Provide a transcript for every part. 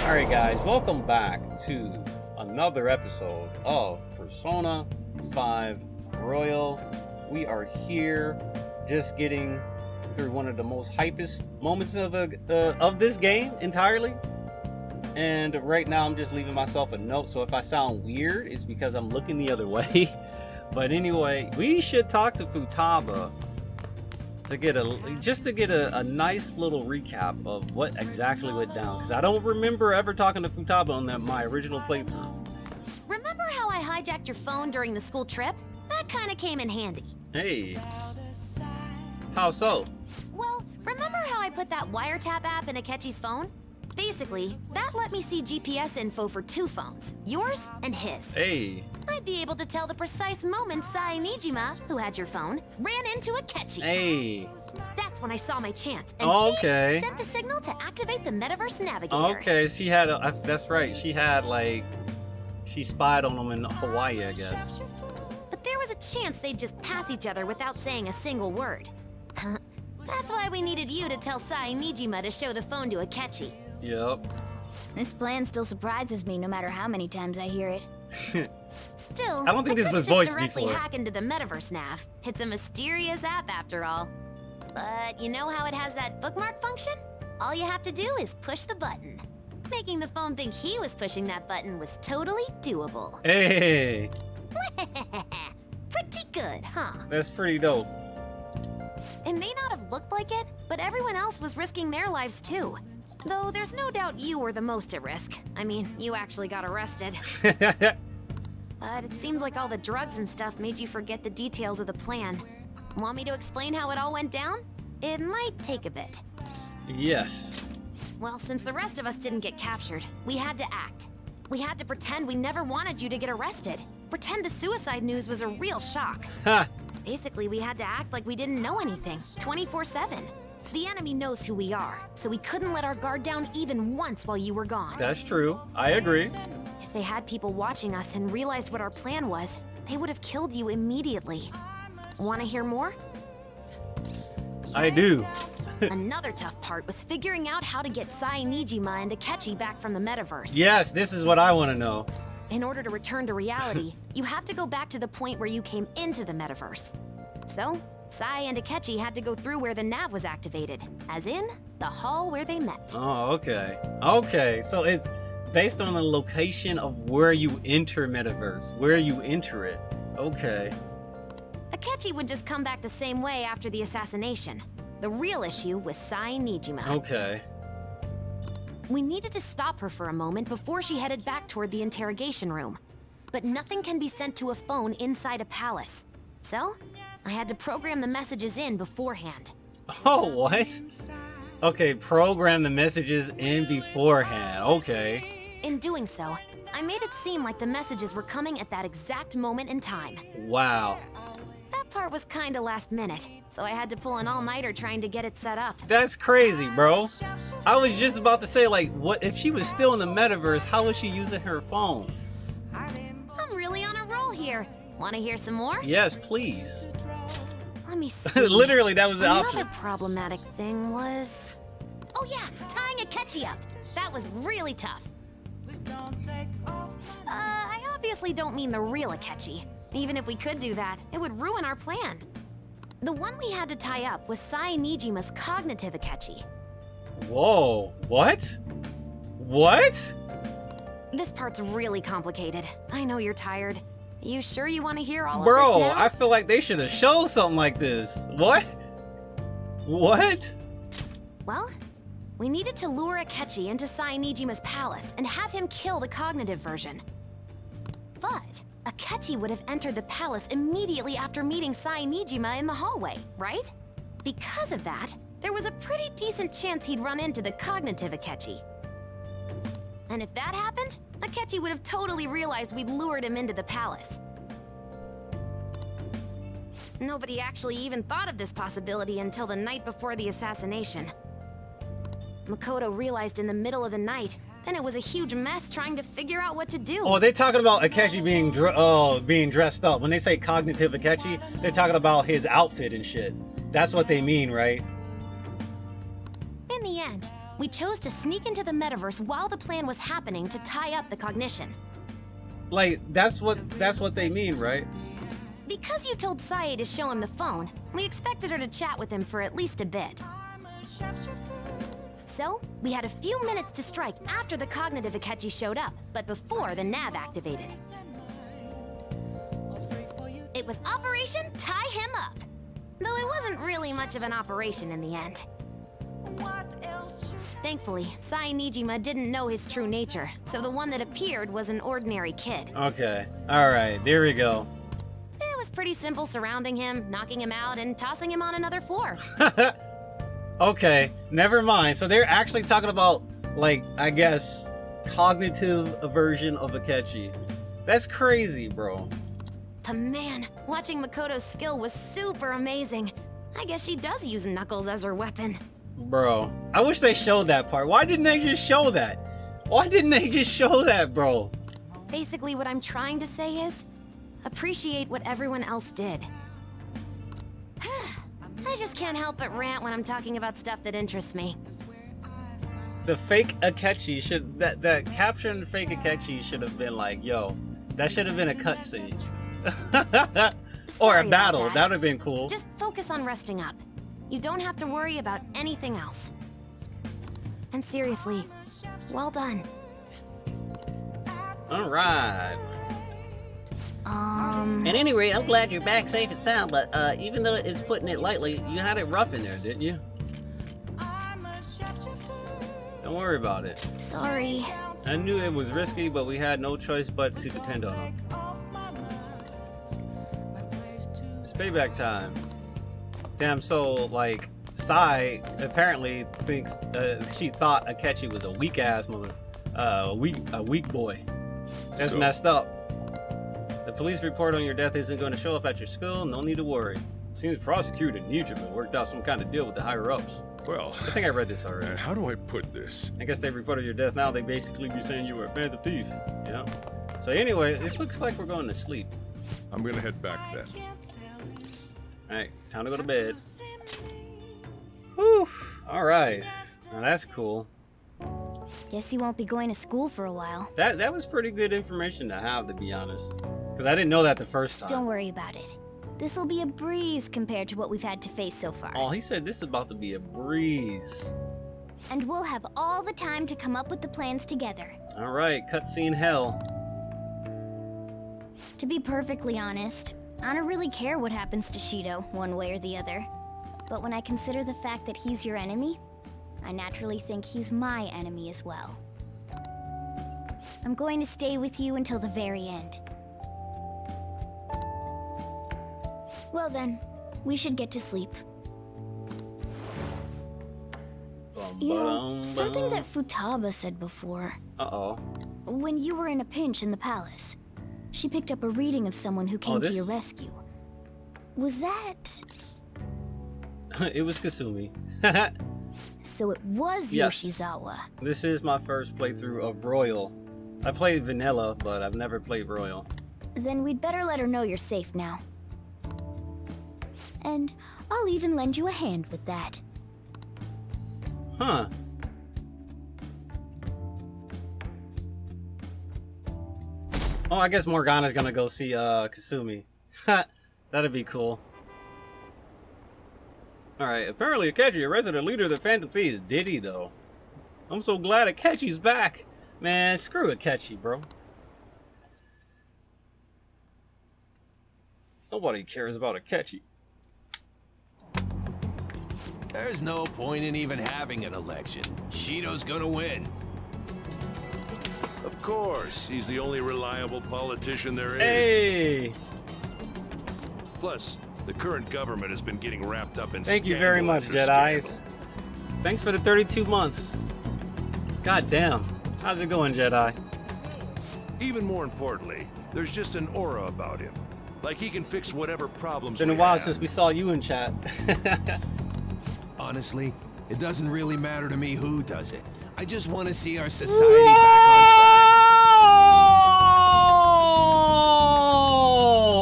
Alright guys, welcome back to another episode of Persona 5 Royal. We are here just getting through one of the most hypest moments of this game entirely. And right now I'm just leaving myself a note, so if I sound weird, it's because I'm looking the other way. But anyway, we should talk to Futaba to get a nice little recap of what exactly went down, because I don't remember ever talking to Futaba on my original playthrough. Remember how I hijacked your phone during the school trip? That kind of came in handy. Hey, how so? Well, remember how I put that wiretap app in Akechi's phone? Basically, that let me see GPS info for two phones, yours and his. Hey. I'd be able to tell the precise moment Sai Nijima, who had your phone, ran into Akechi. Hey. That's when I saw my chance, and okay. sent the signal to activate the Metaverse Navigator. Okay, she had that's right. She had she spied on them in Hawaii, I guess. But there was a chance they'd just pass each other without saying a single word. That's why we needed you to tell Sai Nijima to show the phone to Akechi. Yep. This plan still surprises me no matter how many times I hear it. Still, I don't think this was just voiced directly before. hack into the Metaverse Nav. It's a mysterious app after all. But you know how it has that bookmark function? All you have to do is push the button. Making the phone think he was pushing that button was totally doable. Hey. Pretty good, huh? That's pretty dope. It may not have looked like it, but everyone else was risking their lives too. Though there's no doubt you were the most at risk. I mean, you actually got arrested. But it seems like all the drugs and stuff made you forget the details of the plan. Want me to explain how it all went down? It might take a bit. Yes. Well, since the rest of us didn't get captured, we had to act. We had to pretend we never wanted you to get arrested. Pretend the suicide news was a real shock. Ha. Basically, we had to act like we didn't know anything, 24/7. The enemy knows who we are, so we couldn't let our guard down even once while you were gone. That's true. I agree. If they had people watching us and realized what our plan was, they would have killed you immediately. Want to hear more? I do. Another tough part was figuring out how to get Sai Nijima and Akechi back from the metaverse. Yes, this is what I want to know. In order to return to reality, you have to go back to the point where you came into the metaverse. So, Sai and Akechi had to go through where the nav was activated, as in, the hall where they met. Oh, okay. Okay, so it's based on the location of where you enter Metaverse, where you enter it. Okay. Akechi would just come back the same way after the assassination. The real issue was Sai Nijima. Okay. We needed to stop her for a moment before she headed back toward the interrogation room. But nothing can be sent to a phone inside a palace. So, I had to program the messages in beforehand. Oh, what? Okay, program the messages in beforehand. Okay. In doing so, I made it seem like the messages were coming at that exact moment in time. Wow. That part was kinda last minute, so I had to pull an all-nighter trying to get it set up. That's crazy, bro. I was just about to say, like, what if she was still in the metaverse, how was she using her phone? I'm really on a roll here. Wanna hear some more? Yes, please. Let me see. Literally, that was the option. Another problematic thing was... Oh yeah, tying Akechi up. That was really tough. I obviously don't mean the real Akechi. Even if we could do that, it would ruin our plan. The one we had to tie up was Sai Nijima's cognitive Akechi. Whoa, what? What? This part's really complicated. I know you're tired. You sure you want to hear all of Bro, this now? I feel like they should have shown something like this. What? What? Well, we needed to lure Akechi into Sai Nijima's palace and have him kill the cognitive version. But Akechi would have entered the palace immediately after meeting Sai Nijima in the hallway, right? Because of that, there was a pretty decent chance he'd run into the cognitive Akechi. And if that happened, Akechi would have totally realized we'd lured him into the palace. Nobody actually even thought of this possibility until the night before the assassination. Makoto realized in the middle of the night, then it was a huge mess trying to figure out what to do. Oh, they're talking about Akechi being dressed up. When they say cognitive Akechi, they're talking about his outfit and shit. That's what they mean, right? In the end, We chose to sneak into the metaverse while the plan was happening to tie up the cognition. Like, that's what they mean, right? Because you told Sae to show him the phone, we expected her to chat with him for at least a bit. So, we had a few minutes to strike after the cognitive Akechi showed up, but before the nav activated. It was Operation Tie Him Up. Though it wasn't really much of an operation in the end. Thankfully, Sae Nijima didn't know his true nature, so the one that appeared was an ordinary kid. Okay. Alright, there we go. It was pretty simple surrounding him, knocking him out, and tossing him on another floor. Okay, never mind. So they're actually talking about, like, I guess, cognitive version of Akechi. That's crazy, bro. But man, watching Makoto's skill was super amazing. I guess she does use Knuckles as her weapon. Bro, I wish they showed that part. Why didn't they just show that? Why didn't they just show that, bro? Basically, what I'm trying to say is, appreciate what everyone else did. I just can't help but rant when I'm talking about stuff that interests me. The fake Akechi should, that caption fake Akechi should have been like, yo, that should have been a cutscene. Or Sorry a battle. about That would have been cool. Just focus on resting up. You don't have to worry about anything else. And seriously, well done. All right. At any rate, I'm glad you're back safe and sound, but even though it's putting it lightly, you had it rough in there, didn't you? Don't worry about it. Sorry. I knew it was risky, but we had no choice but to depend on him. It's payback time. Damn, so, like, Sae apparently thinks, she thought Akechi was a weak-ass mother, a weak boy. That's messed up. The police report on your death isn't going to show up at your school, no need to worry. Seems prosecutor Nijima worked out some kind of deal with the higher-ups. Well, I think I read this already. how do I put this? I guess they reported your death now, they basically be saying you were a phantom thief, you know? So anyway, this looks like we're going to sleep. I'm gonna head back then. Alright, time to go to bed. Whew, alright. Now that's cool. Guess you won't be going to school for a while. That was pretty good information to have, to be honest. Because I didn't know that the first time. Don't worry about it. This'll be a breeze compared to what we've had to face so far. Oh, he said this is about to be a breeze. And we'll have all the time to come up with the plans together. Alright, cutscene hell. To be perfectly honest, I don't really care what happens to Shido, one way or the other. But when I consider the fact that he's your enemy, I naturally think he's my enemy as well. I'm going to stay with you until the very end. Well then, we should get to sleep. You know, something that Futaba said before. Uh-oh. When you were in a pinch in the palace, she picked up a reading of someone who came to your rescue. Was that... It was Kasumi. So it was Yes. Yoshizawa. This is my first playthrough of Royal. I played Vanilla, but I've never played Royal. Then we'd better let her know you're safe now. And I'll even lend you a hand with that. Huh. Oh, I guess Morgana's gonna go see Kasumi. That'd be cool. Alright, apparently Akechi arrested a leader of the Phantom Thieves. Did he, though? I'm so glad Akechi's back. Man, screw Akechi, bro. Nobody cares about Akechi. There's no point in even having an election. Shido's gonna win. Of course, he's the only reliable politician there is. Hey! Plus, the current government has been getting wrapped up in Thank you very much, Jedis. Thanks for the 32 months. God damn. How's it going, Jedi? Even more importantly, there's just an aura about him. Like he can fix whatever problems It's been a we while have. since we saw you in chat. Honestly, it doesn't really matter to me who does it. I just want to see our society back on track.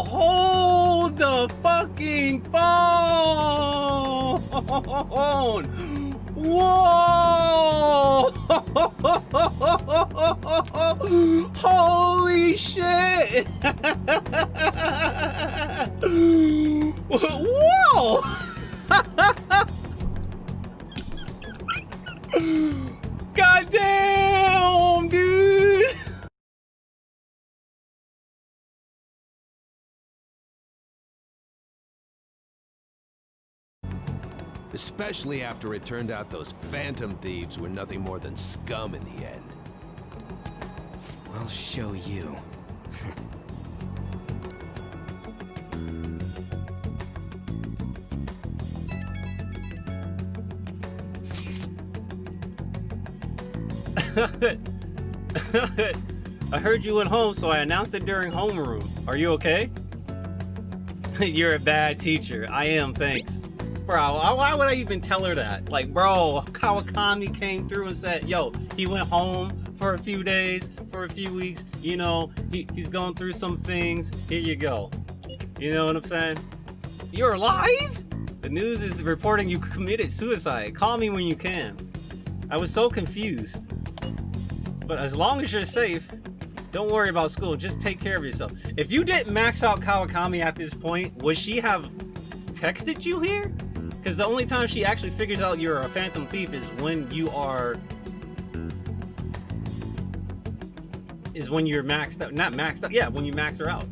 Hold the fucking phone! Whoa! Holy shit! Whoa! God damn, dude! Especially after it turned out those phantom thieves were nothing more than scum in the end. I'll show you. I heard you went home, so I announced it during homeroom. Are you okay? You're a bad teacher. I am, thanks. Bro, why would I even tell her that? Like, bro, Kawakami came through and said, yo, he went home for a few days, for a few weeks. You know, he's going through some things. Here you go. You know what I'm saying? You're alive? The news is reporting you committed suicide. Call me when you can. I was so confused. But as long as you're safe, don't worry about school. Just take care of yourself. If you didn't max out Kawakami at this point, would she have texted you here? Because the only time she actually figures out you're a phantom thief is when you are... is when you're maxed out. Not maxed out. Yeah, when you max her out.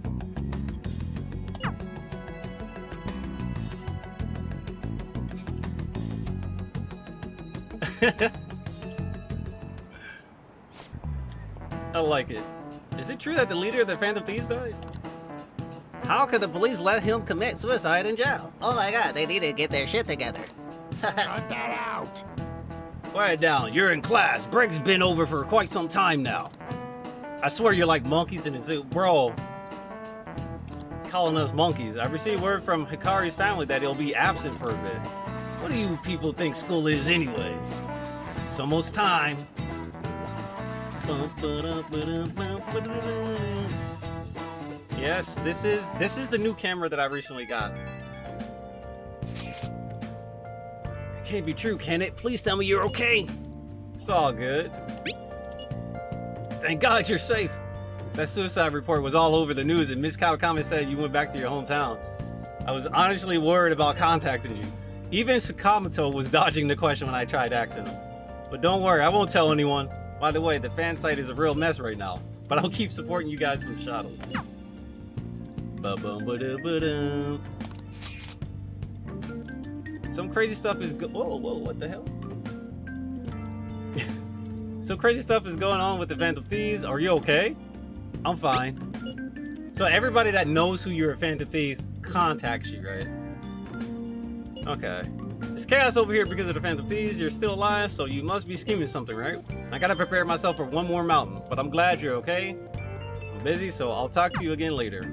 I like it. Is it true that the leader of the Phantom Thieves died? How could the police let him commit suicide in jail? Oh my god, they need to get their shit together. Cut that out! Quiet down, you're in class. Break's been over for quite some time now. I swear you're like monkeys in a zoo. Bro, calling us monkeys. I received word from Hikari's family that he'll be absent for a bit. What do you people think school is anyway? It's almost time. Yes, this is the new camera that I recently got. It can't be true, can it? Please tell me you're okay. It's all good. Thank God you're safe. That suicide report was all over the news and Miss Kawakami said you went back to your hometown. I was honestly worried about contacting you. Even Sakamoto was dodging the question when I tried asking him. But don't worry, I won't tell anyone. By the way, the fan site is a real mess right now, but I'll keep supporting you guys from shadows. Some crazy stuff is whoa, what the hell? Some crazy stuff is going on with the Phantom Thieves. Are you okay? I'm fine. So everybody that knows who you're a Phantom Thieves contacts you, right? Okay. There's chaos over here because of the Phantom Thieves. You're still alive, so you must be scheming something, right? I gotta prepare myself for one more mountain, but I'm glad you're okay. I'm busy, so I'll talk to you again later.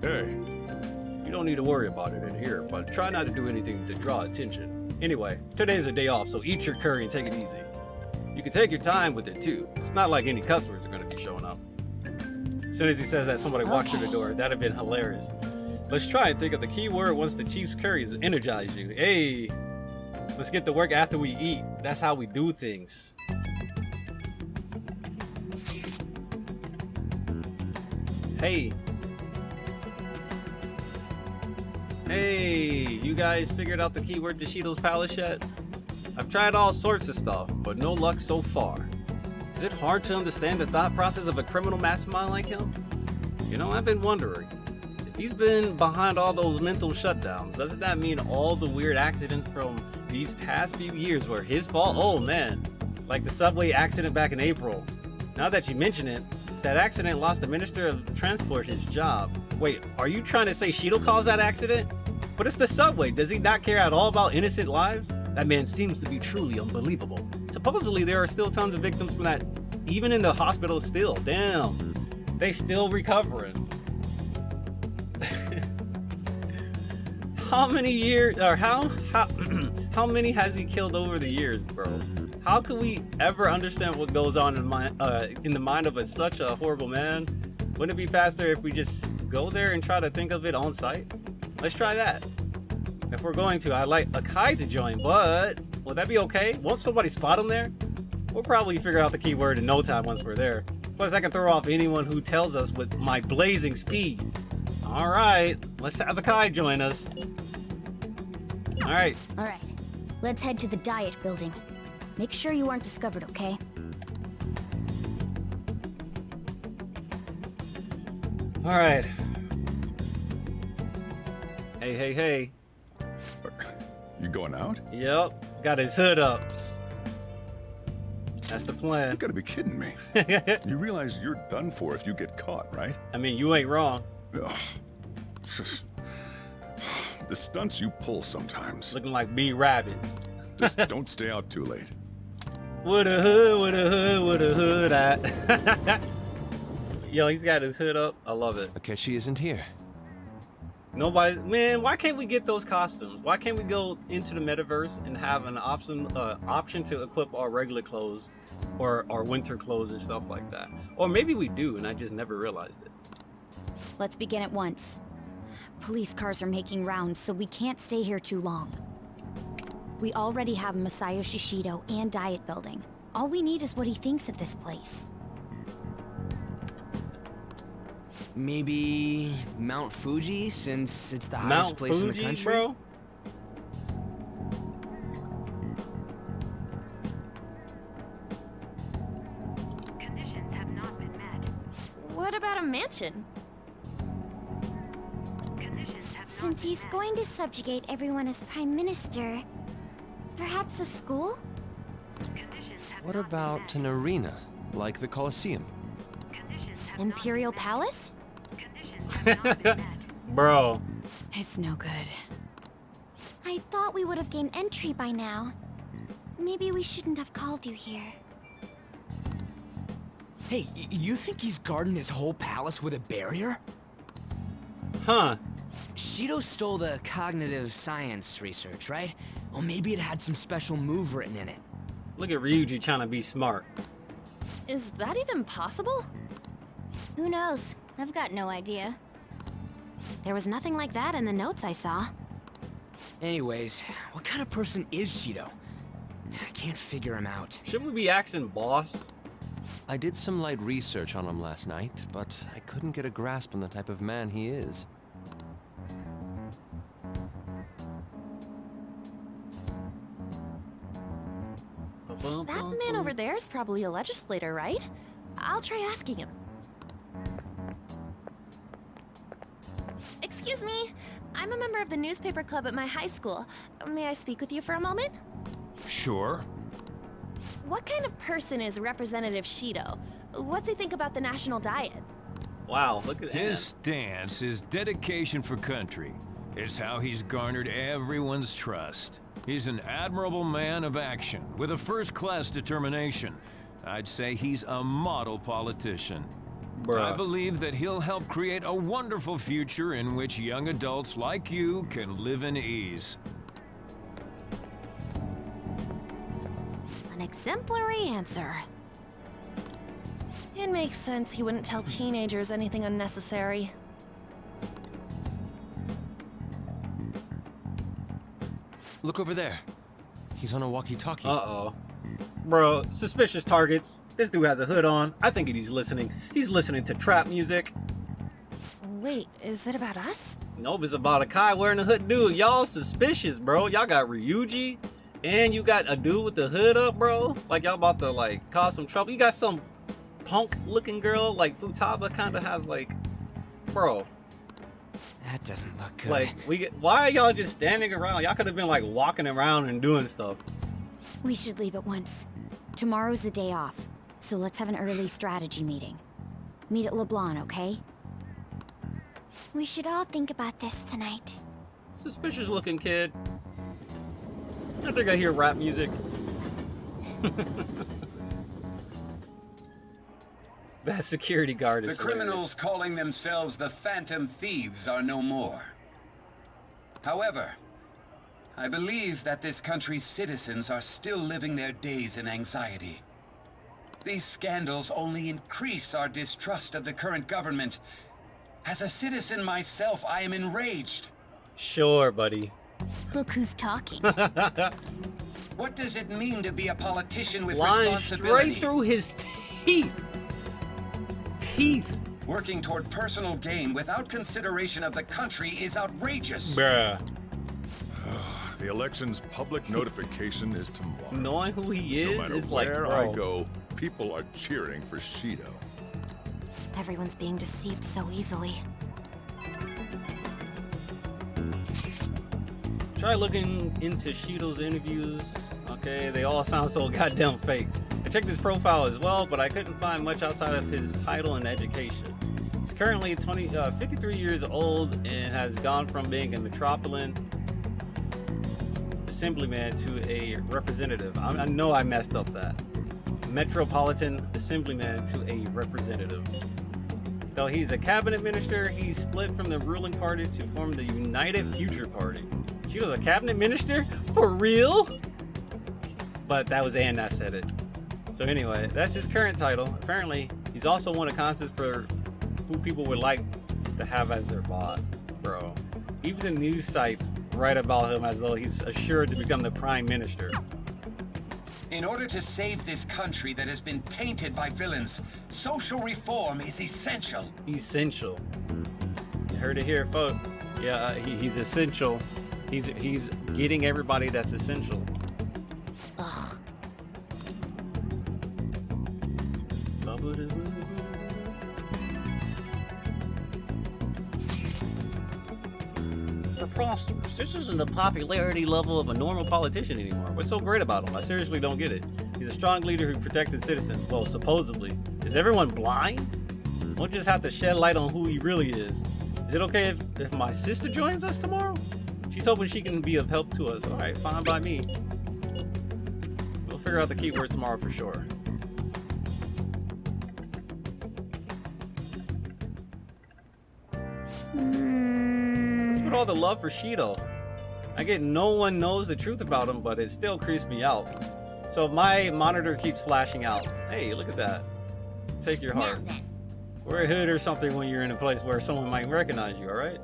Hey. You don't need to worry about it in here, but try not to do anything to draw attention. Anyway, today's a day off, so eat your curry and take it easy. You can take your time with it too. It's not like any customers are gonna be showing up. As soon as he says that, somebody walks through the door. That'd have been hilarious. Let's try and think of the key word once the Chief's curries energize you. Hey, let's get to work after we eat. That's how we do things. Hey. Hey, you guys figured out the keyword to Shido's Palace yet? I've tried all sorts of stuff, but no luck so far. Is it hard to understand the thought process of a criminal mastermind like him? You know, I've been wondering. If he's been behind all those mental shutdowns, doesn't that mean all the weird accidents from these past few years were his fault? Oh man, like the subway accident back in April. Now that you mention it, that accident lost the Minister of Transport his job. Wait, are you trying to say Shido caused that accident? But it's the subway. Does he not care at all about innocent lives? That man seems to be truly unbelievable. Supposedly there are still tons of victims from that, even in the hospital still. Damn, they still recovering. How many years, or how many has he killed over the years, bro? How could we ever understand what goes on in the mind of such a horrible man? Wouldn't it be faster if we just go there and try to think of it on site? Let's try that. If we're going to, I'd like Akai to join, but will that be okay? Won't somebody spot him there? We'll probably figure out the keyword in no time once we're there. Plus, I can throw off anyone who tells us with my blazing speed. All right, let's have a Kai join us. All right. All right, let's head to the Diet Building. Make sure you aren't discovered, okay? All right. Hey, hey, hey. You going out? Yep, got his hood up. That's the You plan. gotta be kidding me. You realize you're done for if you get caught, right? I mean, you ain't wrong. Ugh. Just- the stunts you pull sometimes. Looking like B Rabbit. Just don't stay out too late. With a hood, with a hood, with a hood at. Yo, he's got his hood up. I love it. Akechi isn't here. Nobody, man, why can't we get those costumes? Why can't we go into the metaverse and have an option to equip our regular clothes or our winter clothes and stuff like that? Or maybe we do and I just never realized it. Let's begin at once. Police cars are making rounds, so we can't stay here too long. We already have Masayoshi Shido and Diet Building. All we need is what he thinks of this place. Maybe Mount Fuji, since it's the highest Mount place in the Fuji, country? bro? Conditions have not been met. What about a mansion? Conditions have Since he's going to subjugate everyone as Prime Minister, perhaps a school? What about an arena, like the Colosseum? Imperial Palace? Bro. It's no good. I thought we would have gained entry by now. Maybe we shouldn't have called you here. Hey, you think he's guarding his whole palace with a barrier? Huh. Shido stole the cognitive science research, right? Well, maybe it had some special move written in it. Look at Ryuji trying to be smart. Is that even possible? Who knows? I've got no idea. There was nothing like that in the notes I saw. Anyways, what kind of person is Shido? I can't figure him out. Shouldn't we be asking boss? I did some light research on him last night, but I couldn't get a grasp on the type of man he is. That man over there is probably a legislator, right? I'll try asking him. Excuse me, I'm a member of the newspaper club at my high school. May I speak with you for a moment? Sure. What kind of person is Representative Shido? What's he think about the national diet? Wow, look at His him. stance, his dedication for country, is how he's garnered everyone's trust. He's an admirable man of action, with a first-class determination. I'd say he's a model politician. Bruh. I believe that he'll help create a wonderful future in which young adults like you can live in ease. An exemplary answer. It makes sense he wouldn't tell teenagers anything unnecessary. Look over there. He's on a walkie-talkie. Uh-oh. Bro, suspicious targets. This dude has a hood on. I think he's listening. He's listening to trap music. Wait, is it about us? Nope, it's about a Kai wearing a hood. Dude, y'all suspicious, bro. Y'all got Ryuji, and you got a dude with the hood up, bro. Like, y'all about to, like, cause some trouble. You got some punk-looking girl, like, Futaba kind of has, like... Bro. That doesn't look good. Like, why are y'all just standing around? Y'all could have been, like, walking around and doing stuff. We should leave at once. Tomorrow's the day off, so let's have an early strategy meeting. Meet at LeBlanc, okay? We should all think about this tonight. Suspicious-looking kid. I think I hear rap music. That security guard is The criminals calling themselves the Phantom Thieves are no more. However, I believe that this country's citizens are still living their days in anxiety. These scandals only increase our distrust of the current government. As a citizen myself, I am enraged. Sure, buddy. Look who's talking. What does it mean to be a politician with Lying responsibility? straight through his teeth. teeth. Working toward personal gain without consideration of the country is outrageous. Bruh. The election's public notification is tomorrow. Knowing who he is, no matter it's like, where bro. I go, people are cheering for Shido. Everyone's being deceived so easily. Try looking into Shido's interviews. Okay, they all sound so goddamn fake. I checked his profile as well, but I couldn't find much outside of his title and education. He's currently 53 years old and has gone from being a metropolitan assemblyman to a representative. I know I messed up that. Metropolitan assemblyman to a representative. Though he's a cabinet minister, he split from the ruling party to form the United Future Party. She was a cabinet minister? For real? But that was Ann that said it. So anyway, that's his current title. Apparently, he's also won a contest for who people would like to have as their boss. Bro, even the news sites write about him as though he's assured to become the prime minister. In order to save this country that has been tainted by villains, social reform is essential. Essential. You heard it here, folks. Yeah, he's essential. He's getting everybody that's essential. Ugh. Preposterous. This isn't the popularity level of a normal politician anymore. What's so great about him? I seriously don't get it. He's a strong leader who protects his citizens. Well, supposedly. Is everyone blind? We'll just have to shed light on who he really is. Is it okay if my sister joins us tomorrow? She's hoping she can be of help to us. Alright, fine by me. We'll figure out the keywords tomorrow for sure. What's with all the love for Shido? I get no one knows the truth about him, but it still creeps me out. So my monitor keeps flashing out. Hey, look at that. Take your heart. Wear a hood or something when you're in a place where someone might recognize you, alright?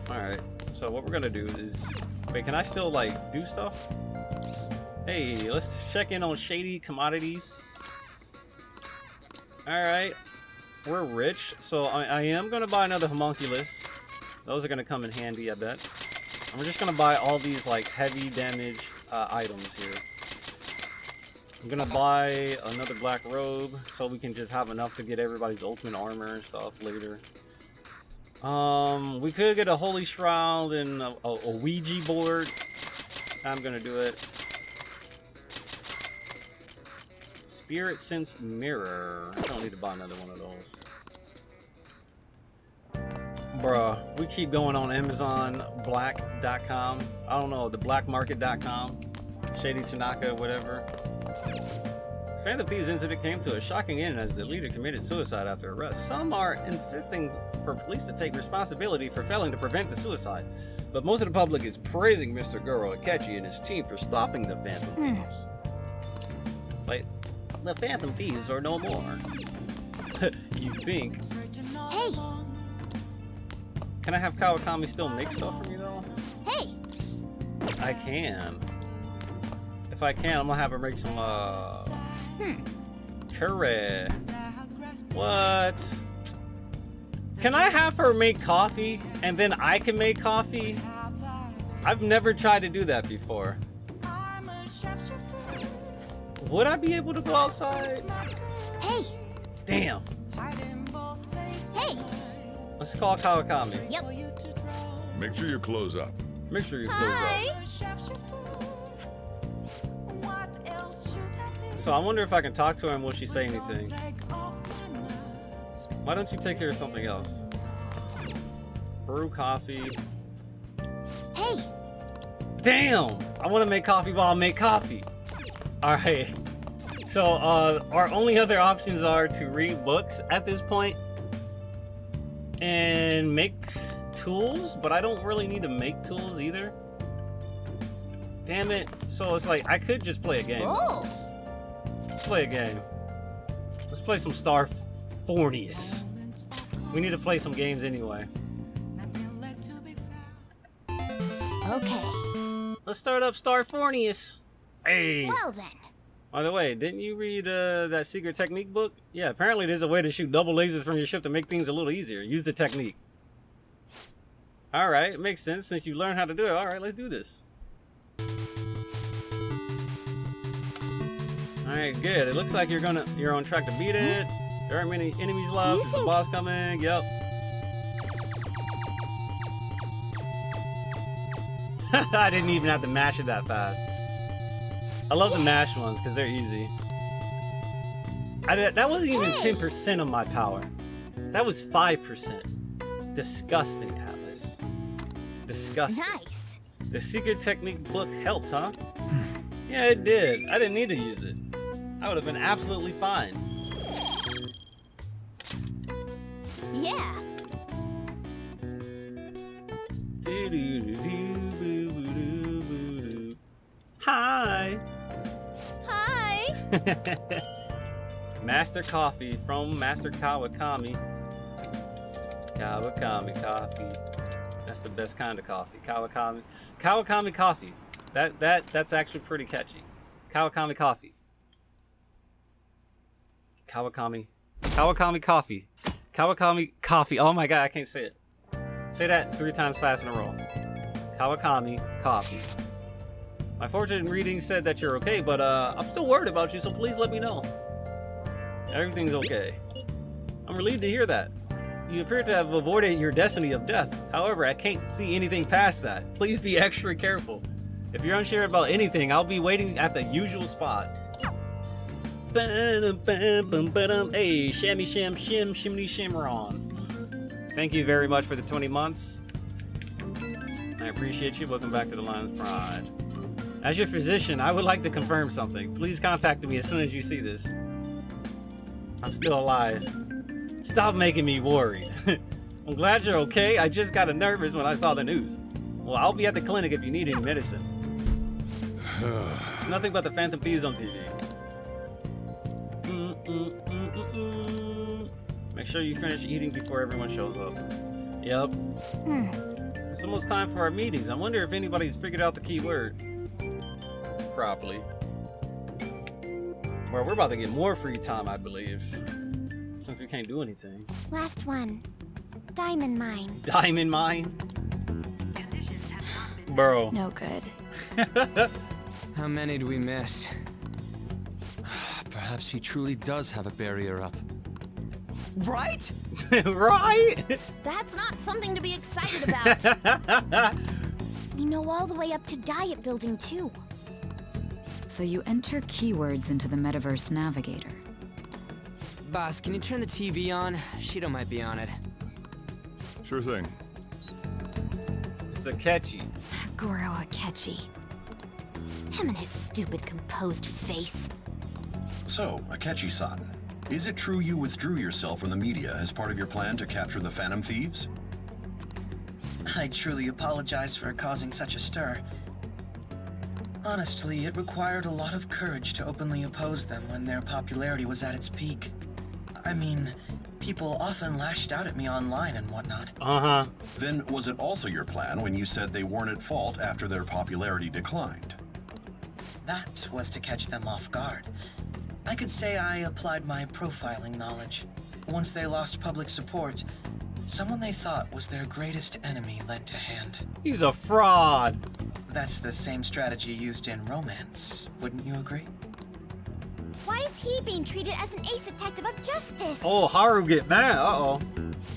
Alright, so what we're gonna do is... Wait, can I still, like, do stuff? Hey, let's check in on shady commodities. Alright, we're rich, so I am gonna buy another homunculus. Those are gonna come in handy, I bet. And we're just gonna buy all these, like, heavy damage items here. I'm gonna buy another black robe so we can just have enough to get everybody's ultimate armor and stuff later. We could get a holy shroud and a Ouija board. I'm gonna do it. Spirit sense mirror. I don't need to buy another one of those. Bruh, we keep going on Amazon black.com. I don't know, the blackmarket.com. Shady Tanaka, whatever. Phantom Thieves incident came to a shocking end as the leader committed suicide after arrest. Some are insisting for police to take responsibility for failing to prevent the suicide, but most of the public is praising Mr. Goro Akechi and his team for stopping the Phantom Thieves. Wait, the Phantom Thieves are no more. You think? Hey! Can I have Kawakami still make stuff for me though? Hey! I can. If I can, I'm gonna have her make some curry. What? Can I have her make coffee and then I can make coffee? I've never tried to do that before. Would I be able to go outside? Hey! Damn. Hey! Let's call Kawakami. Yep. Make sure you close up. Make sure you close up. So I wonder if I can talk to her and will she say anything? Why don't you take care of something else? Brew coffee. Hey! Damn! I want to make coffee while I make coffee. Alright. So our only other options are to read books at this point and make tools, but I don't really need to make tools either. Damn it. So it's like I could just play a game. Oh. Let's play a game. Let's play some Star Fornius. We need to play some games anyway. Okay. Let's start up Star Fornius. Hey. Well then. By the way, didn't you read that secret technique book? Yeah, apparently there's a way to shoot double lasers from your ship to make things a little easier. Use the technique. Alright, it makes sense since you learned how to do it. Alright, let's do this. Alright, good. It looks like you're on track to beat it. There aren't many enemies left. There's a boss coming. Yep. I didn't even have to mash it that fast. I love the mash ones because they're easy. That wasn't even 10% of my power. That was 5%. Disgusting, Atlas. Disgusting. Nice. The secret technique book helped, huh? Yeah, it did. I didn't need to use it. I would have been absolutely fine. Yeah. Hi. Hi. Master Coffee from Master Kawakami. Kawakami coffee. That's the best kind of coffee. Kawakami coffee. That's actually pretty catchy. Kawakami coffee. Kawakami coffee. Kawakami coffee. Oh my god, I can't say it. Say that 3 times fast in a row. Kawakami coffee. My fortune reading said that you're okay, but I'm still worried about you, so please let me know. Everything's okay. I'm relieved to hear that. You appear to have avoided your destiny of death. However, I can't see anything past that. Please be extra careful. If you're unsure about anything, I'll be waiting at the usual spot. Hey, shammy sham shim shimmy shimron. Thank you very much for the 20 months. I appreciate you. Welcome back to the Lion's Pride. As your physician, I would like to confirm something. Please contact me as soon as you see this. I'm still alive. Stop making me worried. I'm glad you're okay. I just got nervous when I saw the news. Well, I'll be at the clinic if you need any medicine. It's nothing but the Phantom Thieves on TV. Make sure you finish eating before everyone shows up. Yep. It's almost time for our meetings. I wonder if anybody's figured out the key word properly. Well, we're about to get more free time, I believe. Since we can't do anything. Last one. Diamond mine. Diamond mine? Bro. No good. How many do we miss? Perhaps he truly does have a barrier up. Right? Right? That's not something to be excited about. We know all the way up to Diet Building, too. So you enter keywords into the Metaverse Navigator. Boss, can you turn the TV on? Shido might be on it. Sure thing. It's Akechi. Goro Akechi. Him and his stupid composed face. So, Akechi-san, is it true you withdrew yourself from the media as part of your plan to capture the Phantom Thieves? I truly apologize for causing such a stir. Honestly, it required a lot of courage to openly oppose them when their popularity was at its peak. I mean, people often lashed out at me online and whatnot. Uh-huh. Then was it also your plan when you said they weren't at fault after their popularity declined? That was to catch them off guard. I could say I applied my profiling knowledge. Once they lost public support, someone they thought was their greatest enemy lent a hand. He's a fraud. That's the same strategy used in romance, wouldn't you agree? Why is he being treated as an ace detective of justice? Oh, Haru get mad. Uh-oh.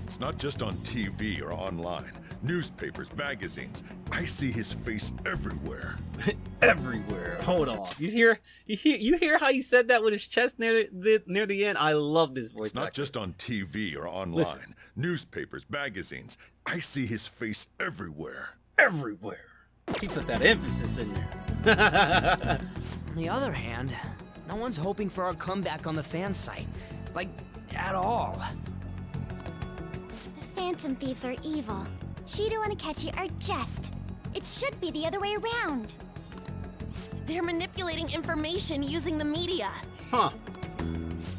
It's not just on TV or online. Newspapers, magazines. I see his face everywhere. Everywhere. Hold on. You hear how he said that with his chest near the end? I love this voice. It's not just on TV or online. Listen. Newspapers, magazines. I see his face everywhere. Everywhere. He put that emphasis in there. On the other hand, no one's hoping for our comeback on the fan site. Like, at all. The Phantom Thieves are evil. Shido and Akechi are just. It should be the other way around. They're manipulating information using the media. Huh.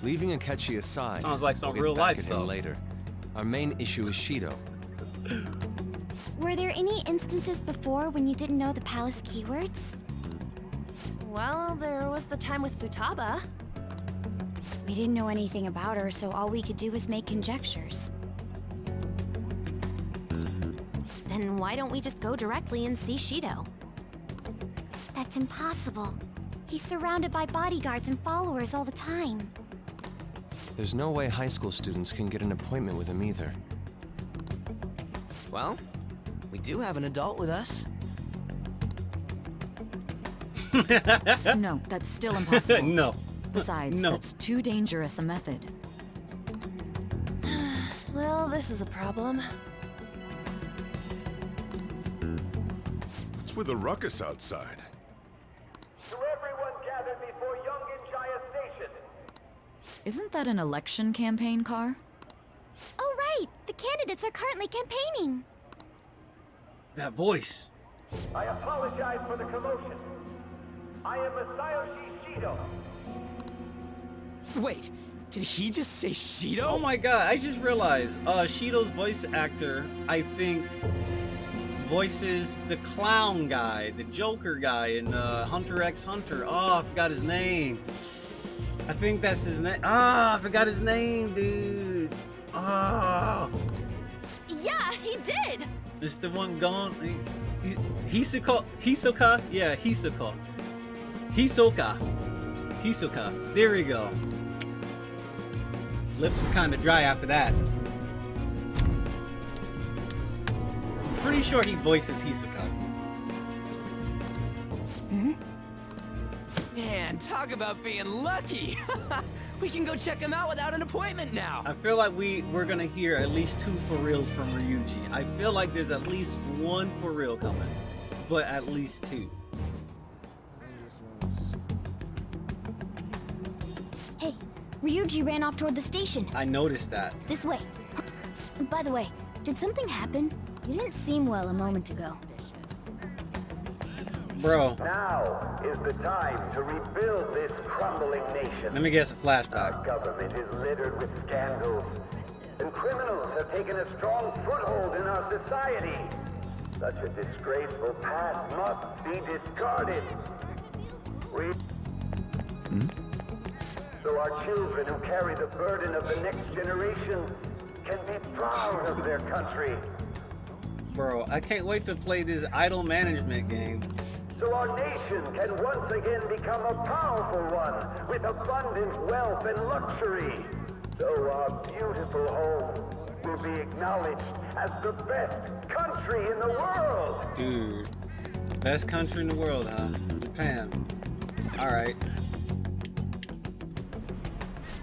Leaving Akechi aside, sounds like some we'll get real back life at him stuff. later. Our main issue is Shido. Were there any instances before when you didn't know the palace keywords? Well, there was the time with Futaba. We didn't know anything about her, so all we could do was make conjectures. Then why don't we just go directly and see Shido? That's impossible. He's surrounded by bodyguards and followers all the time. There's no way high school students can get an appointment with him either. Well, we do have an adult with us. No, that's still impossible. No. Besides, No. that's too dangerous a method. Well, this is a problem. What's with the ruckus outside? To everyone gathered before Yonginjaya Station. Isn't that an election campaign car? Oh, right! The candidates are currently campaigning. That voice. I apologize for the commotion. I am Masayoshi Shido. Wait, did he just say Shido? Oh my god, I just realized, Shido's voice actor, I think, voices the clown guy, the Joker guy in Hunter x Hunter. Oh, I forgot his name. I think that's his name. Ah, I forgot his name, dude. Ah. Yeah, he did! It's the one gone. Hisoka? Yeah, Hisoka. Hisoka. There we go. Lips were kind of dry after that. Pretty sure he voices Hisoka. Man, talk about being lucky. We can go check him out without an appointment now. I feel like we're gonna hear at least 2 for reals from Ryuji. I feel like there's at least 1 for real coming, but at least 2. Hey, Ryuji ran off toward the station. I noticed that. This way. By the way, did something happen? You didn't seem well a moment ago. Bro. Now is the time to rebuild this crumbling nation. Let me guess a flashback. Our government is littered with scandals, and criminals have taken a strong foothold in our society. Such a disgraceful past must be discarded. So our children who carry the burden of the next generation can be proud of their country. Bro, I can't wait to play this idle management game. So our nation can once again become a powerful one with abundant wealth and luxury. So our beautiful home will be acknowledged as the best country in the world. Dude, best country in the world, huh? Japan. Alright.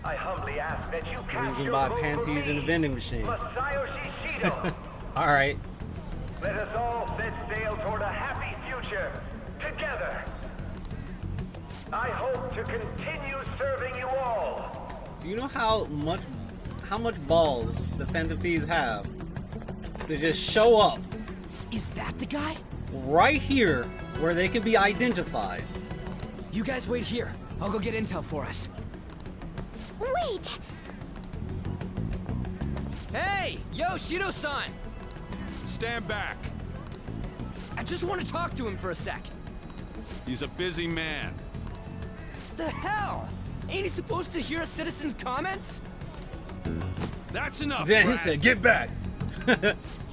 I humbly ask that you You cast can your buy vote panties for in a me, vending machine. Masayoshi Shido. Alright. Let us all set sail toward a happy future together. I hope to continue serving you all. Do you know how much balls the Phantom Thieves have to just show up? Is that the guy? Right here, where they can be identified. You guys wait here. I'll go get intel for us. Wait! Hey! Yo, Shido-san! Stand back. I just want to talk to him for a sec. He's a busy man. The hell? Ain't he supposed to hear a citizen's comments? That's enough, Then he Brad. said, get back.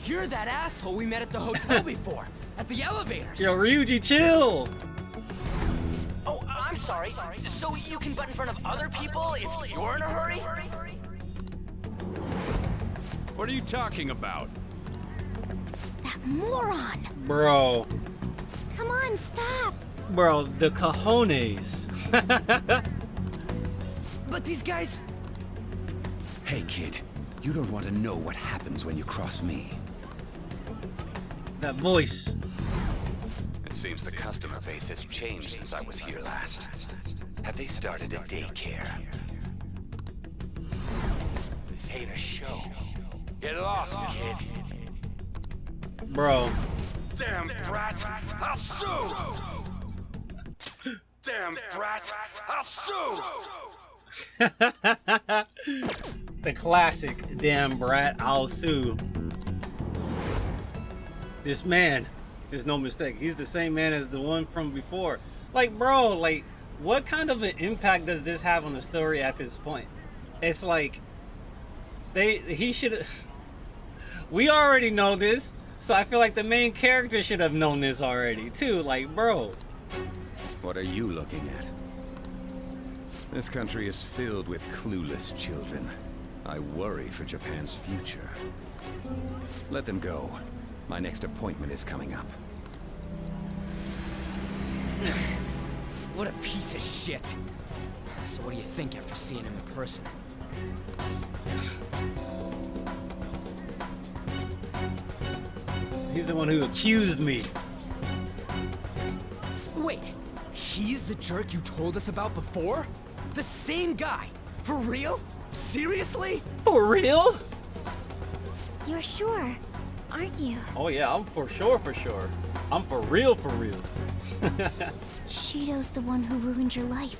You're that asshole we met at the hotel before. At the elevators. Yo, Ryuji, chill. Oh, I'm sorry. So you can butt in front of other people if you're in a hurry? What are you talking about? That moron! Bro. Come on, stop! Bro, the cojones. But these guys... Hey, kid. You don't want to know what happens when you cross me. That voice. It seems the customer base has changed since I was here last. Have they started a daycare? This ain't a show. Get lost, kid. Bro. Damn brat! I'll sue! Damn brat! I'll sue! The classic, damn brat, I'll sue. This man is no mistake. He's the same man as the one from before. Like, bro, like, what kind of an impact does this have on the story at this point? It's like, he should. We already know this, so I feel like the main character should have known this already too. Like, bro. What are you looking at? This country is filled with clueless children. I worry for Japan's future. Let them go. My next appointment is coming up. What a piece of shit. So what do you think after seeing him in person? He's the one who accused me. Wait, he's the jerk you told us about before? The same guy? For real? Seriously? For real? You're sure, aren't you? Oh yeah, I'm for sure. I'm for real. Shido's the one who ruined your life.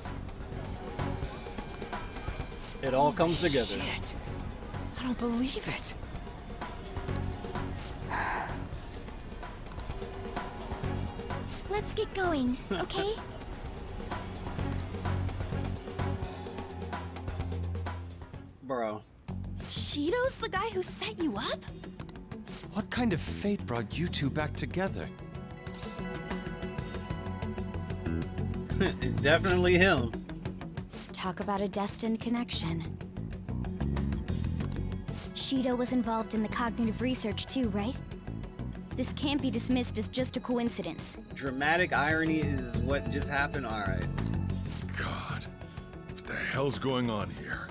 It all comes together. Shit. I don't believe it. Let's get going, okay? Bro. Shido's the guy who set you up? What kind of fate brought you two back together? It's definitely him. Talk about a destined connection. Shido was involved in the cognitive research too, right? This can't be dismissed as just a coincidence. Dramatic irony is what just happened. All right. God, what the hell's going on here?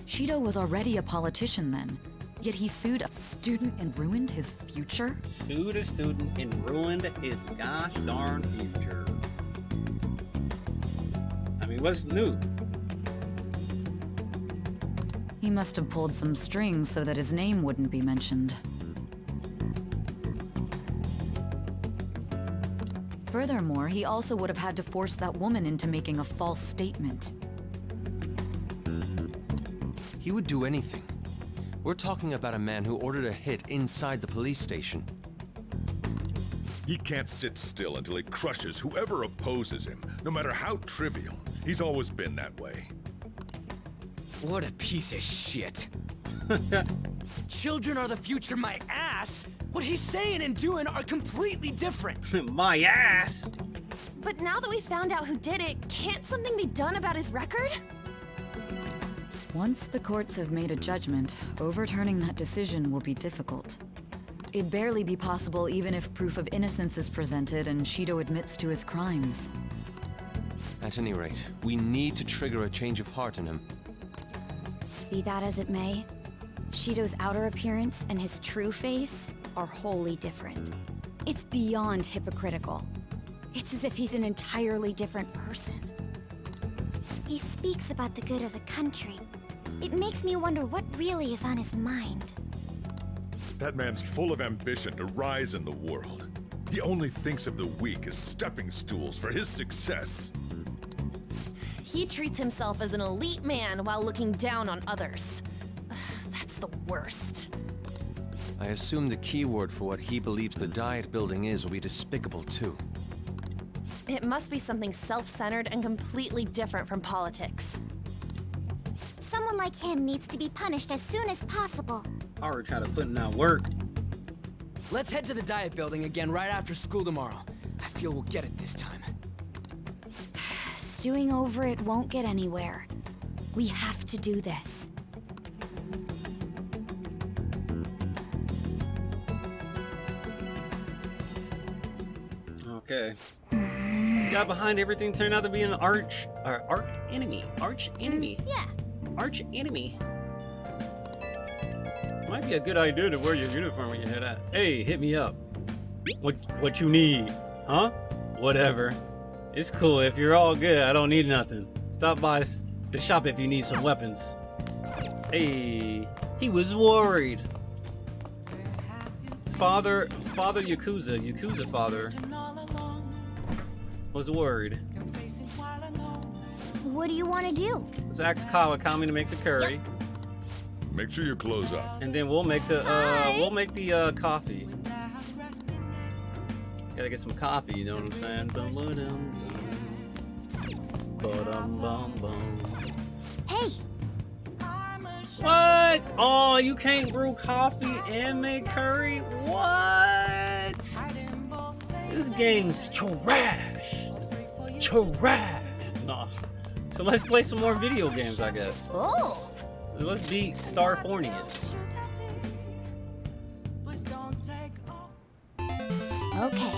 Shido was already a politician then, yet he sued a student and ruined his future? Sued a student and ruined his gosh darn future. I mean, what's new? He must have pulled some strings so that his name wouldn't be mentioned. Furthermore, he also would have had to force that woman into making a false statement. He would do anything. We're talking about a man who ordered a hit inside the police station. He can't sit still until he crushes whoever opposes him, no matter how trivial. He's always been that way. What a piece of shit. Children are the future, my ass. What he's saying and doing are completely different. My ass. But now that we found out who did it, can't something be done about his record? Once the courts have made a judgment, overturning that decision will be difficult. It'd barely be possible even if proof of innocence is presented and Shido admits to his crimes. At any rate, we need to trigger a change of heart in him. Be that as it may, Shido's outer appearance and his true face are wholly different. It's beyond hypocritical. It's as if he's an entirely different person. He speaks about the good of the country. It makes me wonder what really is on his mind. That man's full of ambition to rise in the world. He only thinks of the weak as stepping stools for his success. He treats himself as an elite man while looking down on others. That's the worst. I assume the keyword for what he believes the Diet Building is will be despicable too. It must be something self-centered and completely different from politics. Someone like him needs to be punished as soon as possible. Already trying to put in that work. Let's head to the Diet Building again right after school tomorrow. I feel we'll get it this time. Stewing over it won't get anywhere. We have to do this. Okay. Got behind everything turned out to be an arch enemy. Yeah. Arch enemy. Might be a good idea to wear your uniform when you head out. Hey, hit me up. What you need? Huh? Whatever. It's cool. If you're all good, I don't need nothing. Stop by the shop if you need some weapons. Hey, he was worried. Father Yakuza father was worried. What do you want to do? Let's ask Kawakami to make the curry. Yep. Make sure you close up. And then we'll make the coffee. Gotta get some coffee, you know what I'm saying? Bum, bum, bum. Hey! What? Oh, you can't brew coffee and make curry? What? This game's trash. Trash. Nah. So let's play some more video games, I guess. Oh! Let's beat Starfornius. Okay.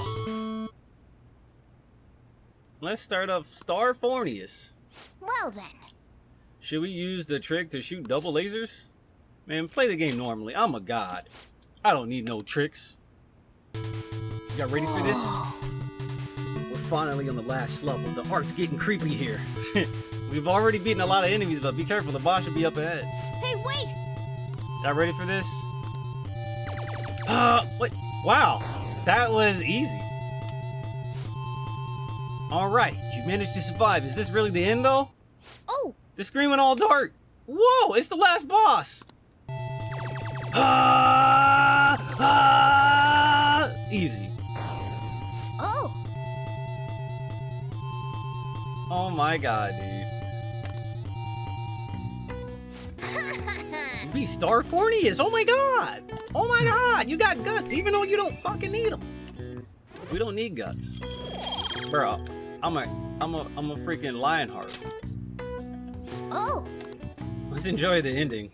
Let's start up Starfornius. Well then. Should we use the trick to shoot double lasers? Man, play the game normally. I'm a god. I don't need no tricks. Y'all ready for this? We're finally on the last level. The art's getting creepy here. We've already beaten a lot of enemies, but be careful. The boss should be up ahead. Hey, wait! Y'all ready for this? Wait. Wow. That was easy. Alright. You managed to survive. Is this really the end, though? Oh! The screen went all dark. Whoa, it's the last boss. Easy. Oh. Oh my god, dude. You beat Starfornius. Oh my god. Oh my god, you got guts even though you don't fucking need them. We don't need guts. Bro, I'm a freaking Lionheart. Oh. Let's enjoy the ending.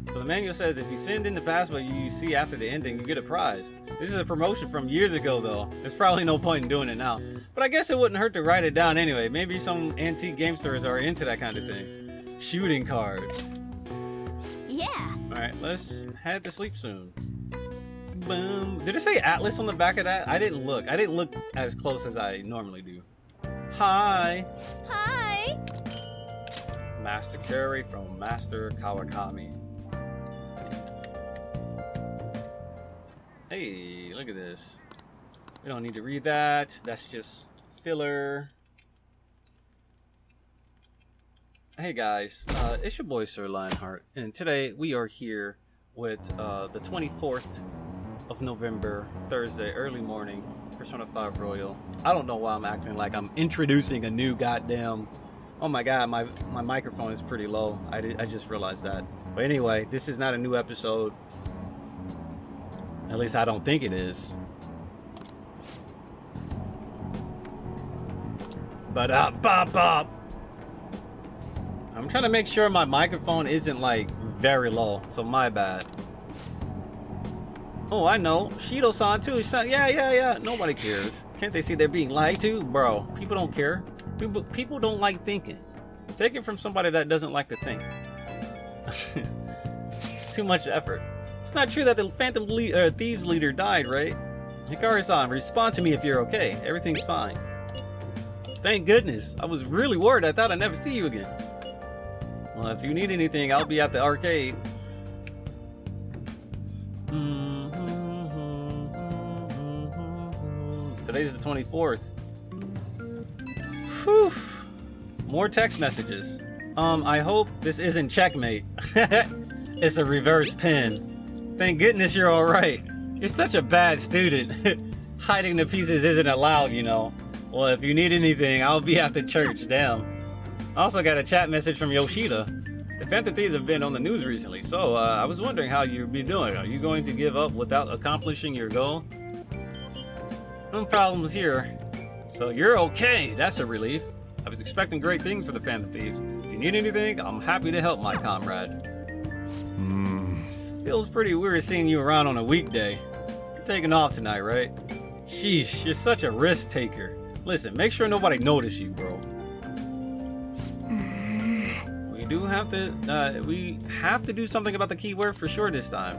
So the manual says if you send in the password you see after the ending, you get a prize. This is a promotion from years ago though. There's probably no point in doing it now. But I guess it wouldn't hurt to write it down anyway. Maybe some antique game stores are into that kind of thing. Shooting cards. Yeah. Alright, let's head to sleep soon. Boom. Did it say Atlas on the back of that? I didn't look. I didn't look as close as I normally do. Hi. Hi. Master Curry from Master Kawakami. Hey, look at this. We don't need to read that. That's just filler. Hey guys, it's your boy Sirlionhart, and today we are here with the 24th of November, Thursday, early morning, Persona 5 Royal. I don't know why I'm acting like I'm introducing a new goddamn... Oh my god, my microphone is pretty low. I just realized that. But anyway, this is not a new episode. At least I don't think it is. But bop. I'm trying to make sure my microphone isn't like very low, so my bad. Oh, I know. Shido-san too. Yeah. Nobody cares. Can't they see they're being lied to? Bro, people don't care. People don't like thinking. Take it from somebody that doesn't like to think. It's too much effort. It's not true that the Phantom Thieves leader died, right? Hikari-san, respond to me if you're okay. Everything's fine. Thank goodness. I was really worried. I thought I'd never see you again. Well, if you need anything, I'll be at the arcade. Today's the 24th. Whew. More text messages. I hope this isn't checkmate. It's a reverse pin. Thank goodness you're alright. You're such a bad student. Hiding the pieces isn't allowed, you know. Well, if you need anything, I'll be at the church. Damn. I also got a chat message from Yoshida. The Phantom Thieves have been on the news recently, so I was wondering how you'd be doing. Are you going to give up without accomplishing your goal? No problems here. So you're okay. That's a relief. I was expecting great things for the Phantom Thieves. If you need anything, I'm happy to help, my comrade. Feels pretty weird seeing you around on a weekday. You're taking off tonight, right? Sheesh, you're such a risk taker. Listen, make sure nobody notices you, bro. We have to do something about the keyword for sure this time.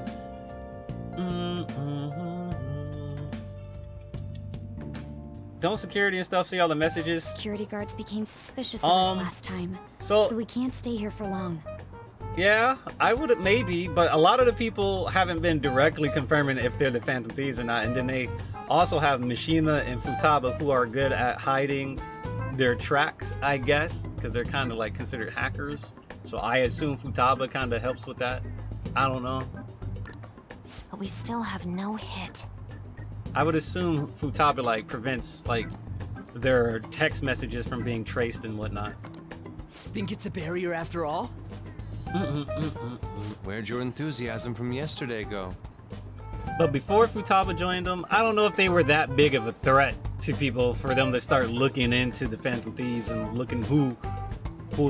Don't security and stuff see all the messages? Security guards became suspicious of us last time, so we can't stay here for long. Yeah, I would maybe, but a lot of the people haven't been directly confirming if they're the Phantom Thieves or not, and then they also have Mishima and Futaba who are good at hiding their tracks, I guess, because they're kind of like considered hackers. So I assume Futaba kind of helps with that. I don't know. But we still have no hit. I would assume Futaba like prevents like their text messages from being traced and whatnot. Think it's a barrier after all? Where'd your enthusiasm from yesterday go? But before Futaba joined them, I don't know if they were that big of a threat to people for them to start looking into the Phantom Thieves and looking who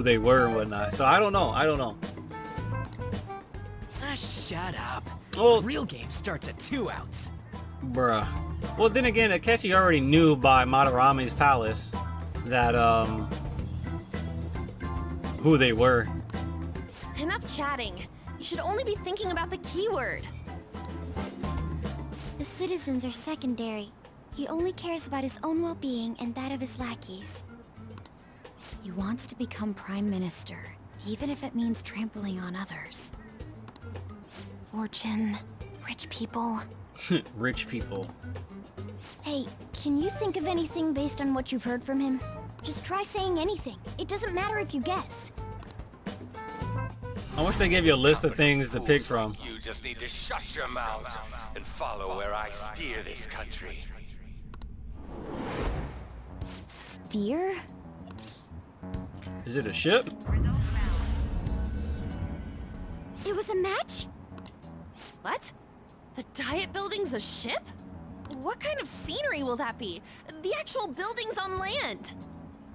they were and whatnot. So I don't know. Ah, shut up. Well, the real game starts at 2 outs. Bruh. Well, then again, Akechi already knew by Madarami's palace that who they were. Enough chatting. You should only be thinking about the keyword. The citizens are secondary. He only cares about his own well-being and that of his lackeys. He wants to become Prime Minister, even if it means trampling on others. Fortune, rich people. Rich people. Hey, can you think of anything based on what you've heard from him? Just try saying anything. It doesn't matter if you guess. I wish they gave you a list of things to pick from. You just need to shut your mouths and follow where I steer this country. Steer? Is it a ship? It was a match? What? The Diet Building's a ship? What kind of scenery will that be? The actual building's on land.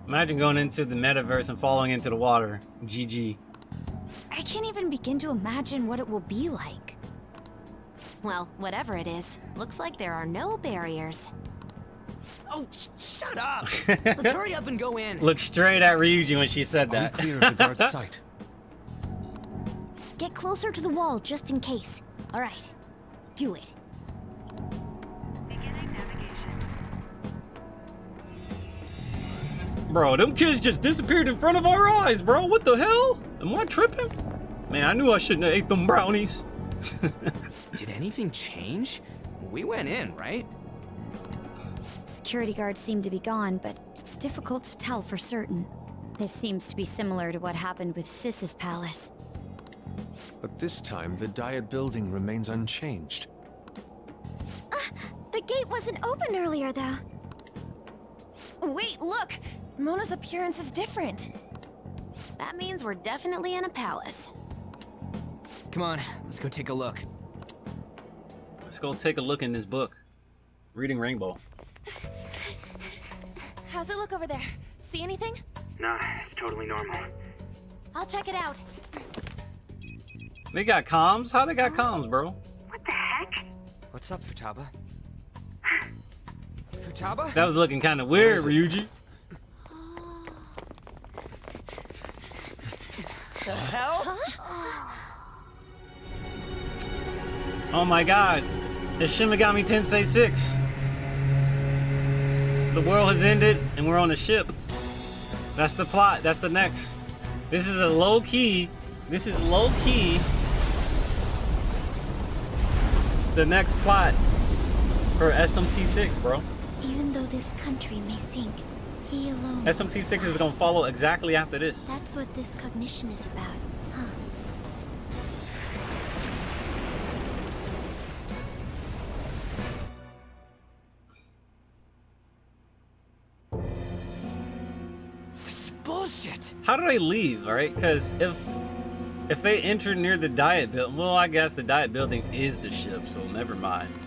Imagine going into the metaverse and falling into the water. GG. I can't even begin to imagine what it will be like. Well, whatever it is, looks like there are no barriers. Oh, shut up! Let's hurry up and go in. Look straight at Ryuji when she said that. Clear of the guard's sight. Get closer to the wall just in case. All right, do it. Bro, them kids just disappeared in front of our eyes, bro. What the hell? Am I tripping? Man, I knew I shouldn't have ate them brownies. Did anything change? We went in, right? Security guards seem to be gone, but it's difficult to tell for certain. This seems to be similar to what happened with Sis's palace. But this time, the Diet Building remains unchanged. The gate wasn't open earlier, though. Wait, look! Mona's appearance is different. That means we're definitely in a palace. Come on, let's go take a look. Let's go take a look in this book. Reading Rainbow. How's it look over there? See anything? Nah, it's totally normal. I'll check it out. They got comms? How they got comms, bro? What the heck? What's up, Futaba? Futaba? That was looking kind of weird, Ryuji. The hell? Oh my god. It's Shin Megami Tensei 6. The world has ended and we're on a ship. That's the plot. That's the next. This is a low-key. This is low-key. The next plot for SMT6, bro. Even though this country may sink, he alone. SMT6 is gonna follow exactly after this. That's what this cognition is about, huh? Bullshit. How do they leave, alright? Because if they enter near the Diet Building, well, I guess the Diet Building is the ship, so never mind.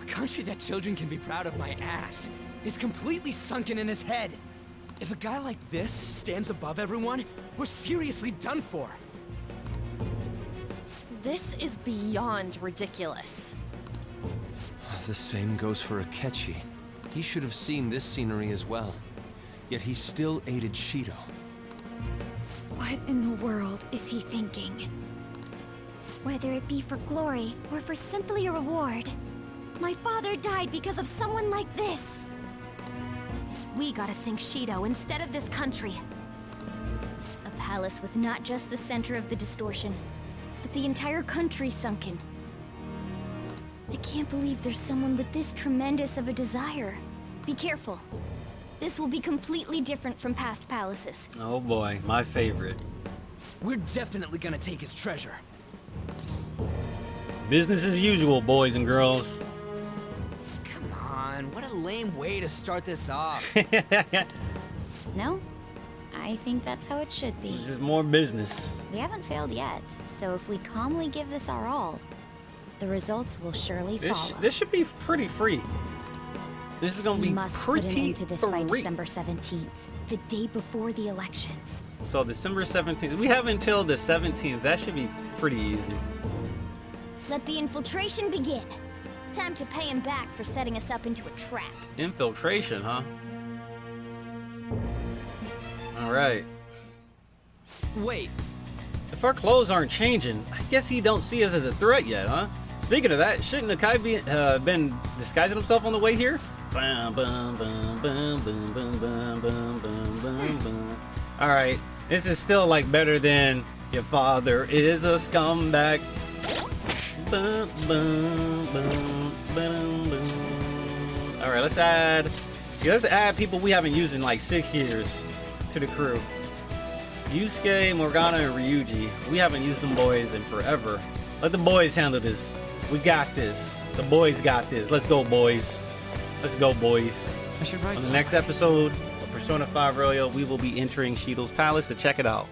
A country that children can be proud of my ass is completely sunken in his head. If a guy like this stands above everyone, we're seriously done for. This is beyond ridiculous. The same goes for Akechi. He should have seen this scenery as well. Yet he still aided Shido. What in the world is he thinking? Whether it be for glory or for simply a reward, my father died because of someone like this. We gotta sink Shido instead of this country. A palace with not just the center of the distortion, but the entire country sunken. I can't believe there's someone with this tremendous of a desire. Be careful. This will be completely different from past palaces. Oh boy, my favorite. We're definitely gonna take his treasure. Business as usual, boys and girls. Come lame way to start this off. No? I think that's how it should be. It's just more business. We haven't failed yet, so if we calmly give this our all, the results will surely follow. This should be pretty free. This is gonna be must pretty put an end to this by free. December 17th, the day before the elections. So December 17th. We have until the 17th. That should be pretty easy. Let the infiltration begin. Time to pay him back for setting us up into a trap. Infiltration, huh? All right. Wait. If our clothes aren't changing, I guess he don't see us as a threat yet, huh? Speaking of that, shouldn't Nakai be been disguising himself on the way here? Bum, bum, bum, bum, bum, bum, bum, bum, bum, bum, bum. All right, this is still like better than your father is a scumbag. Bum, bum, bum, bum, bum. All right, let's add people we haven't used in like 6 years to the crew. Yusuke, Morgana, and Ryuji. We haven't used them boys in forever. Let the boys handle this. We got this. The boys got this. Let's go, boys. Let's go, boys. I should write On the next episode of Persona 5 Royal, we will be entering Shido's palace to check it out.